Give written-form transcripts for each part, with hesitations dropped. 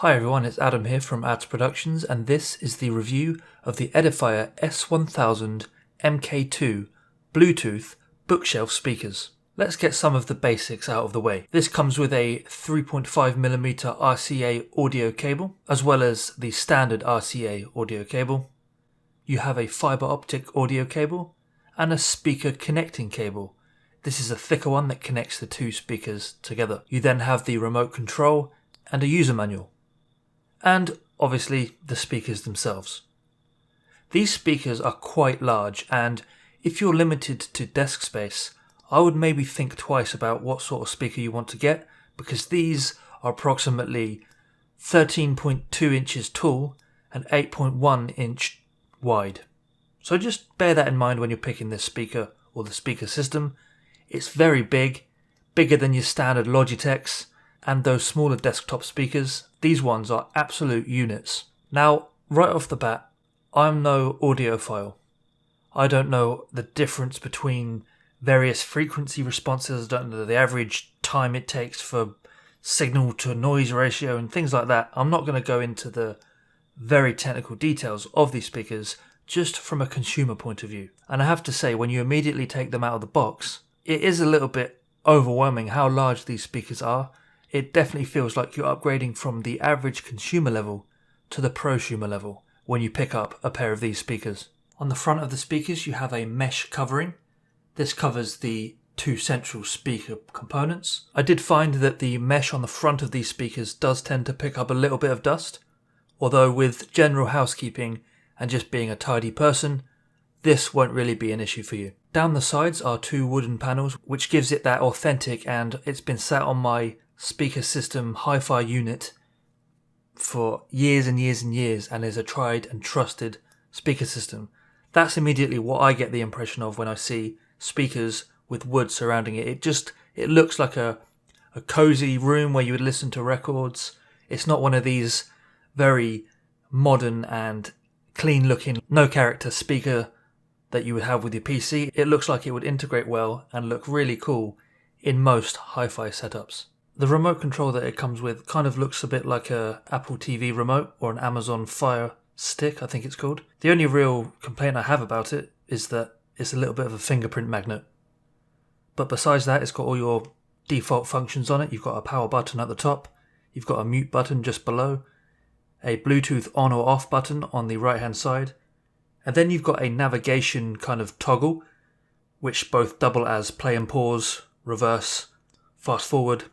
Hi everyone, it's Adam here from Ads Productions, and this is the review of the Edifier S1000MKII Bluetooth bookshelf speakers. Let's get some of the basics out of the way. This comes with a 3.5mm RCA audio cable, as well as the standard RCA audio cable. You have a fiber optic audio cable, and a speaker connecting cable. This is a thicker one that connects the two speakers together. You then have the remote control and a user manual. And obviously the speakers themselves. These speakers are quite large, and if you're limited to desk space, I would maybe think twice about what sort of speaker you want to get, because these are approximately 13.2 inches tall and 8.1 inch wide. So just bear that in mind when you're picking this speaker or the speaker system. It's very big, bigger than your standard Logitechs and those smaller desktop speakers. These ones are absolute units. Now, right off the bat, I'm no audiophile. I don't know the difference between various frequency responses. I don't know the average time it takes for signal to noise ratio and things like that. I'm not going to go into the very technical details of these speakers, just from a consumer point of view. And I have to say, when you immediately take them out of the box, it is a little bit overwhelming how large these speakers are. It definitely feels like you're upgrading from the average consumer level to the prosumer level when you pick up a pair of these speakers. On the front of the speakers you have a mesh covering. This covers the two central speaker components. I did find that the mesh on the front of these speakers does tend to pick up a little bit of dust, although with general housekeeping and just being a tidy person, this won't really be an issue for you. Down the sides are two wooden panels, which gives it that authentic, and it's been sat on my speaker system hi-fi unit for years and years and years, and is a tried and trusted speaker system. That's immediately what I get the impression of when I see speakers with wood surrounding it. It looks like a cozy room where you would listen to records. It's not one of these very modern and clean looking no character speaker that you would have with your PC. It looks like it would integrate well and look really cool in most hi-fi setups. The remote control that it comes with kind of looks a bit like a Apple TV remote or an Amazon Fire Stick, I think it's called. The only real complaint I have about it is that it's a little bit of a fingerprint magnet. But besides that, it's got all your default functions on it. You've got a power button at the top, you've got a mute button just below, a Bluetooth on or off button on the right hand side, and then you've got a navigation kind of toggle, which both double as play and pause, reverse, fast forward,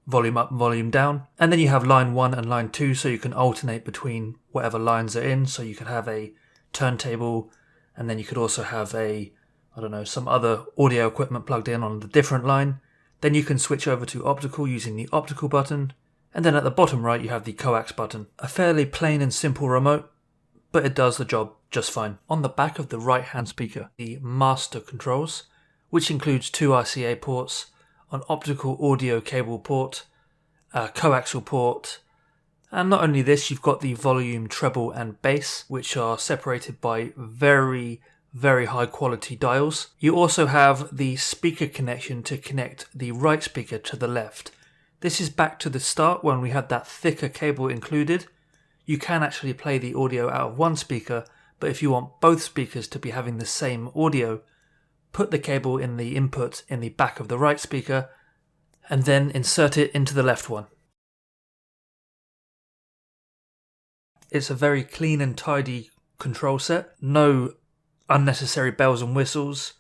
volume up and volume down. And then you have line 1 and line 2, so you can alternate between whatever lines are in. So you could have a turntable, and then you could also have some other audio equipment plugged in on the different line. Then you can switch over to optical using the optical button. And then at the bottom right you have the coax button. A fairly plain and simple remote, but it does the job just fine. On the back of the right hand speaker, the master controls, which includes two RCA ports, an optical audio cable port, a coaxial port, and not only this, you've got the volume, treble and bass, which are separated by very, very high quality dials. You also have the speaker connection to connect the right speaker to the left. This is back to the start when we had that thicker cable included. You can actually play the audio out of one speaker, but if you want both speakers to be having the same audio, put the cable in the input in the back of the right speaker and then insert it into the left one. It's a very clean and tidy control set. No unnecessary bells and whistles.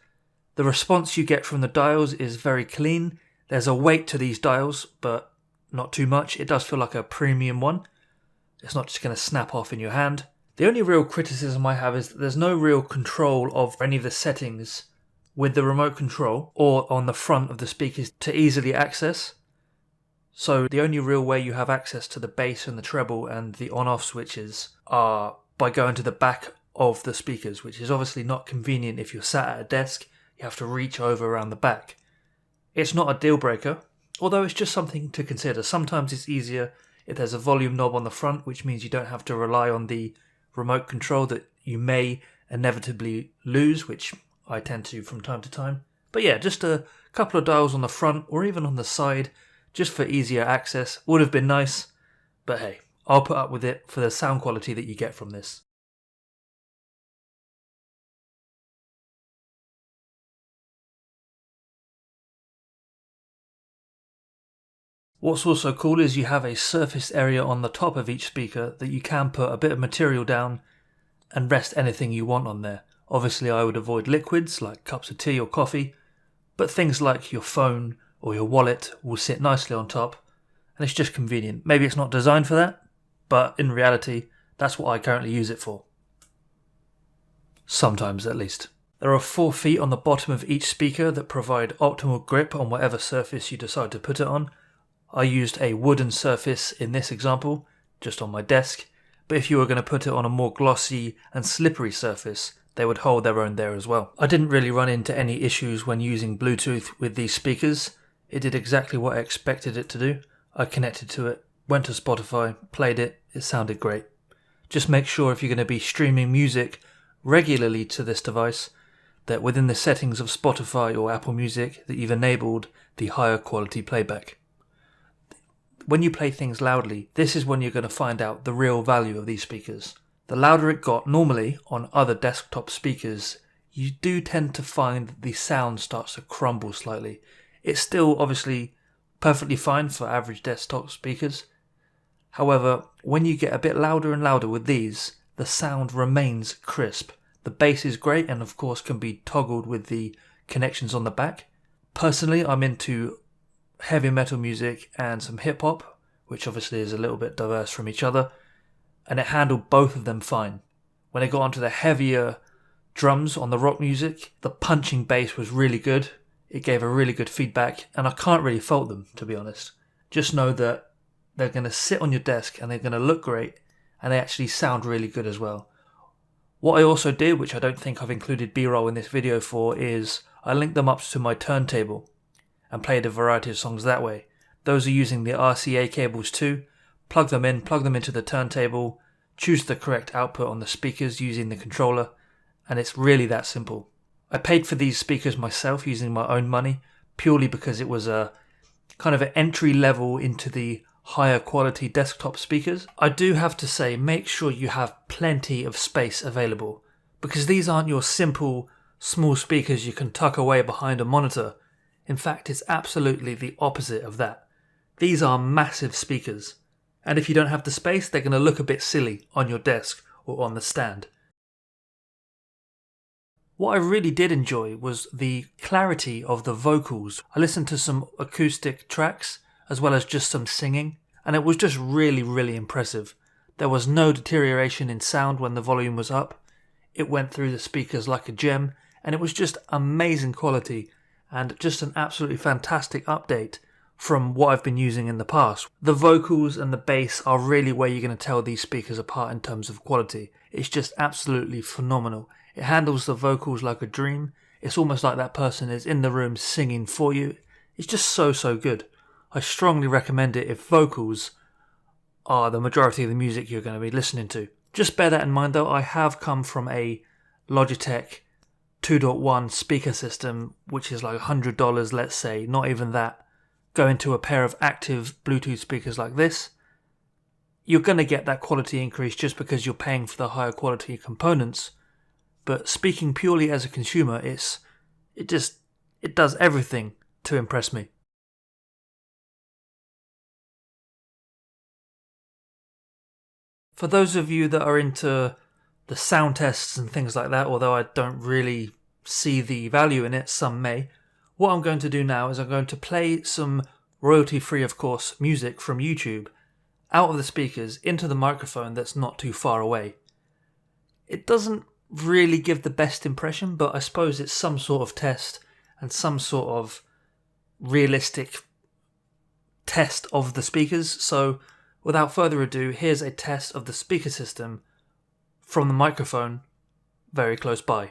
The response you get from the dials is very clean. There's a weight to these dials, but not too much. It does feel like a premium one. It's not just going to snap off in your hand. The only real criticism I have is that there's no real control of any of the settings with the remote control or on the front of the speakers to easily access. So the only real way you have access to the bass and the treble and the on-off switches are by going to the back of the speakers, which is obviously not convenient if you're sat at a desk. You have to reach over around the back. It's not a deal breaker, although it's just something to consider. Sometimes it's easier if there's a volume knob on the front, which means you don't have to rely on the remote control that you may inevitably lose, which I tend to from time to time. But yeah, just a couple of dials on the front or even on the side, just for easier access, would have been nice. But hey, I'll put up with it for the sound quality that you get from this. What's also cool is you have a surface area on the top of each speaker that you can put a bit of material down and rest anything you want on there. Obviously I would avoid liquids like cups of tea or coffee, but things like your phone or your wallet will sit nicely on top, and it's just convenient. Maybe it's not designed for that, but in reality that's what I currently use it for. Sometimes at least. There are 4 feet on the bottom of each speaker that provide optimal grip on whatever surface you decide to put it on. I used a wooden surface in this example, just on my desk, but if you were going to put it on a more glossy and slippery surface, they would hold their own there as well. I didn't really run into any issues when using Bluetooth with these speakers. It did exactly what I expected it to do. I connected to it, went to Spotify, played it, it sounded great. Just make sure if you're going to be streaming music regularly to this device, that within the settings of Spotify or Apple Music that you've enabled the higher quality playback. When you play things loudly, this is when you're going to find out the real value of these speakers. The louder it got normally on other desktop speakers, you do tend to find that the sound starts to crumble slightly. It's still obviously perfectly fine for average desktop speakers. However, when you get a bit louder and louder with these, the sound remains crisp. The bass is great and of course can be toggled with the connections on the back. Personally, I'm into heavy metal music and some hip hop, which obviously is a little bit diverse from each other, and it handled both of them fine. When it got onto the heavier drums on the rock music, the punching bass was really good. It gave a really good feedback, and I can't really fault them, to be honest. Just know that they're going to sit on your desk and they're going to look great, and they actually sound really good as well. What I also did, which I don't think I've included B-roll in this video for, is I linked them up to my turntable and played a variety of songs that way. Those are using the RCA cables too. Plug them into the turntable, choose the correct output on the speakers using the controller, and it's really that simple. I paid for these speakers myself using my own money, purely because it was a kind of an entry level into the higher quality desktop speakers. I do have to say, make sure you have plenty of space available, because these aren't your simple small speakers you can tuck away behind a monitor. In fact, it's absolutely the opposite of that. These are massive speakers, and if you don't have the space, they're going to look a bit silly on your desk or on the stand. What I really did enjoy was the clarity of the vocals. I listened to some acoustic tracks as well as just some singing, and it was just really impressive. There was no deterioration in sound when the volume was up. It went through the speakers like a gem, and it was just amazing quality and just an absolutely fantastic update from what I've been using in the past. The vocals and the bass are really where you're going to tell these speakers apart in terms of quality. It's just absolutely phenomenal. It handles the vocals like a dream. It's almost like that person is in the room singing for you. It's just so good. I strongly recommend it if vocals are the majority of the music you're going to be listening to. Just bear that in mind though, I have come from a Logitech 2.1 speaker system, which is like $100, let's say, not even that. Go into a pair of active Bluetooth speakers like this, you're going to get that quality increase just because you're paying for the higher quality components. But speaking purely as a consumer, it does everything to impress me. For those of you that are into the sound tests and things like that, although I don't really see the value in it, some may, what I'm going to do now is I'm going to play some royalty-free, of course, music from YouTube out of the speakers into the microphone that's not too far away. It doesn't really give the best impression, but I suppose it's some sort of test and some sort of realistic test of the speakers. So without further ado, here's a test of the speaker system from the microphone very close by.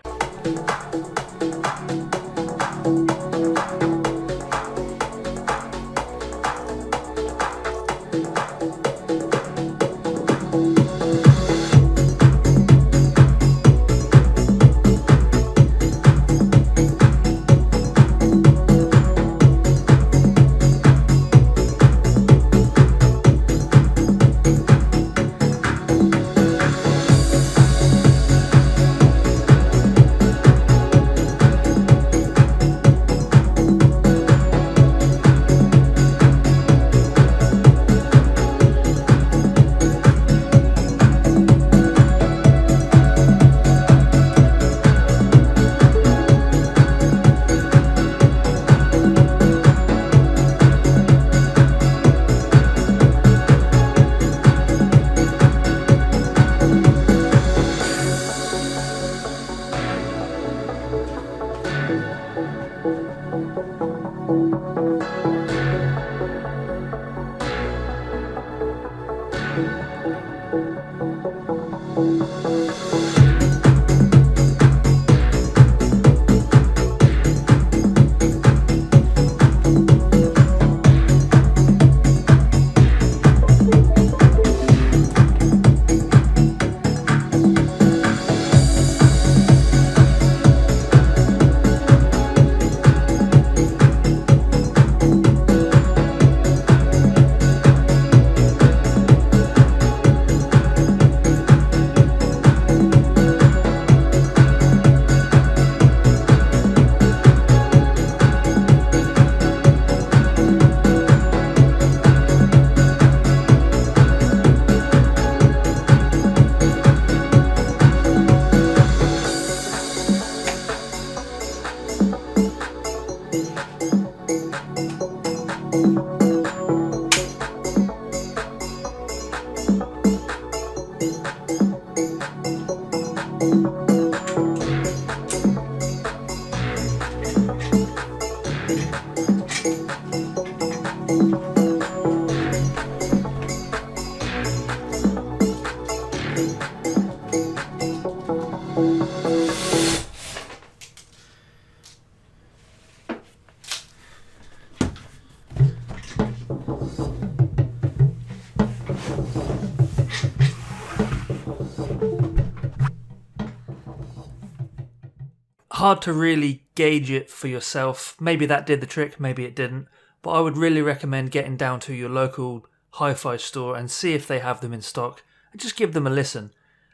Hard to really gauge it for yourself. Maybe that did the trick, maybe it didn't. But I would really recommend getting down to your local hi-fi store and see if they have them in stock and just give them a listen,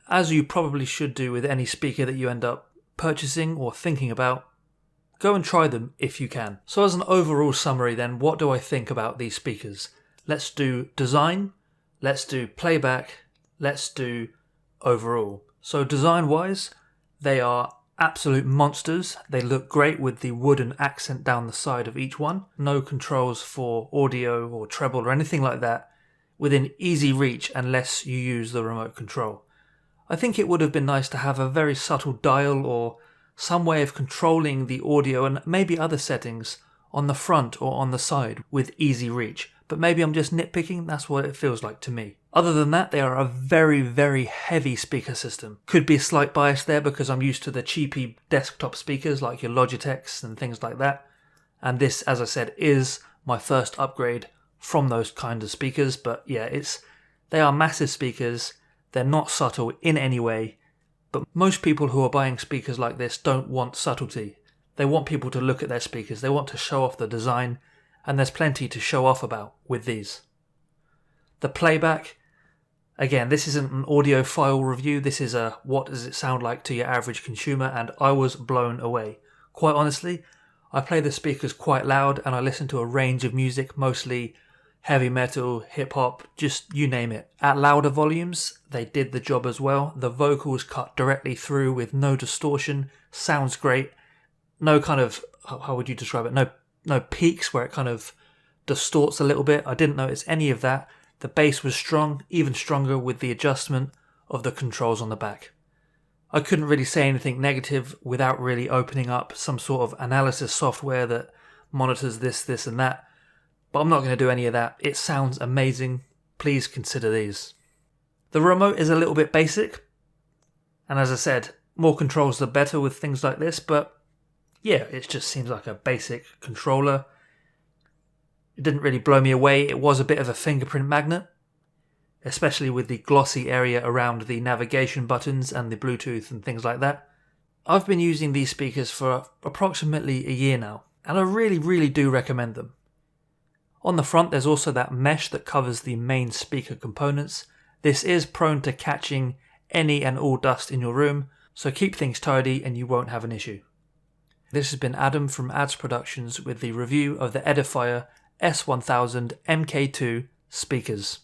as you probably should do with any speaker that you end up purchasing or thinking about. Go and try them if you can. So as an overall summary then, what do I think about these speakers? Let's do design, let's do playback, let's do overall. So design wise, they are absolute monsters. They look great with the wooden accent down the side of each one. No controls for audio or treble or anything like that within easy reach unless you use the remote control. I think it would have been nice to have a very subtle dial or some way of controlling the audio and maybe other settings on the front or on the side with easy reach. But maybe I'm just nitpicking, that's what it feels like to me. Other than that, they are a very, very heavy speaker system. Could be a slight bias there because I'm used to the cheapy desktop speakers like your Logitechs and things like that. And this, as I said, is my first upgrade from those kind of speakers. But yeah, they are massive speakers. They're not subtle in any way. But most people who are buying speakers like this don't want subtlety. They want people to look at their speakers. They want to show off the design. And there's plenty to show off about with these. The playback, again, this isn't an audiophile review, this is a what does it sound like to your average consumer, and I was blown away. Quite honestly, I play the speakers quite loud and I listen to a range of music, mostly heavy metal, hip hop, just you name it. At louder volumes, they did the job as well. The vocals cut directly through with no distortion, sounds great. No kind of, how would you describe it? No peaks where it kind of distorts a little bit. I didn't notice any of that. The bass was strong, even stronger with the adjustment of the controls on the back. I couldn't really say anything negative without really opening up some sort of analysis software that monitors this and that. But I'm not going to do any of that. It sounds amazing. Please consider these. The remote is a little bit basic. And as I said, more controls the better with things like this, but yeah, it just seems like a basic controller. It didn't really blow me away. It was a bit of a fingerprint magnet, especially with the glossy area around the navigation buttons and the Bluetooth and things like that. I've been using these speakers for approximately a year now, and I really, really do recommend them. On the front, there's also that mesh that covers the main speaker components. This is prone to catching any and all dust in your room, so keep things tidy and you won't have an issue. This has been Adam from Ads Productions with the review of the Edifier S1000MKII speakers.